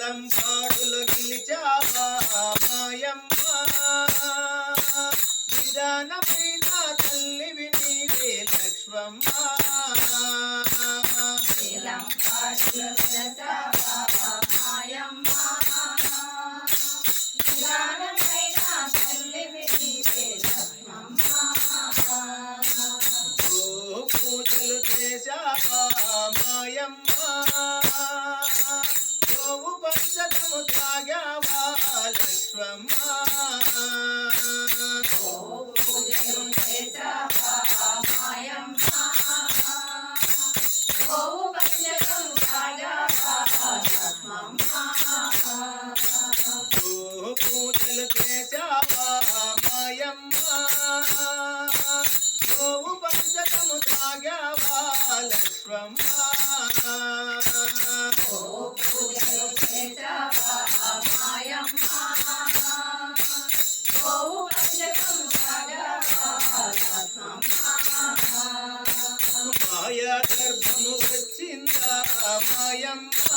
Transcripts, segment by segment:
ఇలంపాడులో నిలిచావా మాయమ్మ నిదానమైన తల్లివి నీవే లక్ష్మమ్మ ఇలంపాడులో నిలిచావా మాయమ్మ నిదానమైన తల్లివి నీవే లక్ష్మమ్మ పూజలు చేశావా మాయమ్మ గోవు పంచకము త్రాగావా లక్ష్మమ్మ పూజలు చేశావా మాయమ్మ గోవు పంచకము త్రాగావా లక్ష్మమ్మ పూజలు చేశావా మాయమ్మ గోవు పంచకము త్రాగావా లక్ష్మమ్మ పూజలు చేశావా మాయమ్మ గోవు పంచకము త్రాగావా లక్ష్మమ్మ మాయా గర్భము వచ్చిందా మాయమ్మ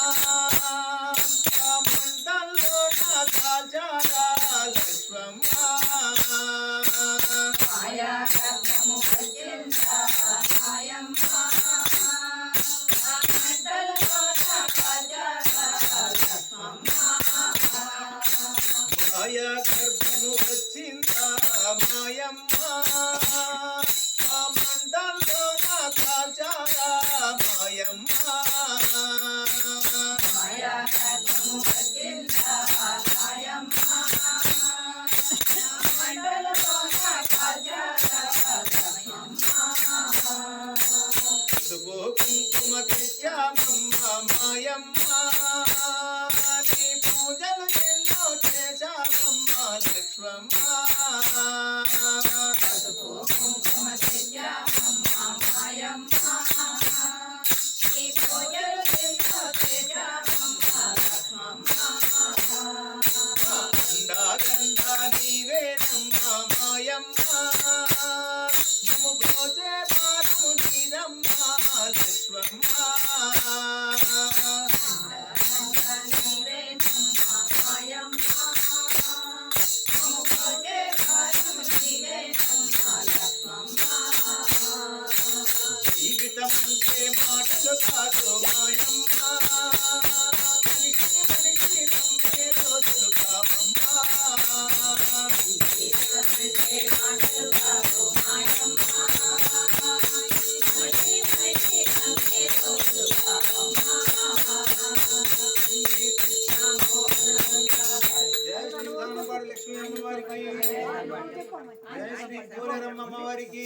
ఆ మంటల్లో నా కాల్చారా లక్ష్మమ్మ మాయా గర్భము వచ్చిందా మాయమ్మ ఆ మంటల్లో నా కాల్చారా లక్ష్మమ్మ మాయా గర్భము వచ్చిందా మాయమ్మ ఆ మంటల్లో నా కాల్చారా మాయమ్మ మాయా గర్భము వచ్చిందా మాయమ్మ ఆ మంటల్లో నా కాల్చారా లక్ష్మమ్మ పసుపు కుంకుమ తెచ్చామమ్మ మాయమ్మ నీ పూజలు ఎన్నో చేశామమ్మ లక్ష్మమ్మ పసుపు కుంకుమ తెచ్చామమ్మ మాయమ్మ ఈ పూజలు ఎన్నో చేశామమ్మ లక్ష్మమ్మ అండా గండా నీవేనమ్మ మాయమ్మ మమ్ము బ్రోచే భారము నీదమ్మ లక్ష్మమ్మ నీవేనమ్మ మాయమ్మ మమ్ముకోసే భారము నీవేనమ్మ లక్ష్మమ్మ జీవితం అంటే మాటలు కాదు మాయమ్మ మనిషి మనిషి నమ్మే రోజులు కావమ్మ మాటలు కాదు మాయమ్మ మనిషి మనిషి నమ్మే రోజులు కావమ్మ జయ శ్రీ ధనపాడు లక్ష్మీ అమ్మవారికి జయ శ్రీ కోలేరమ్మ అమ్మవారికి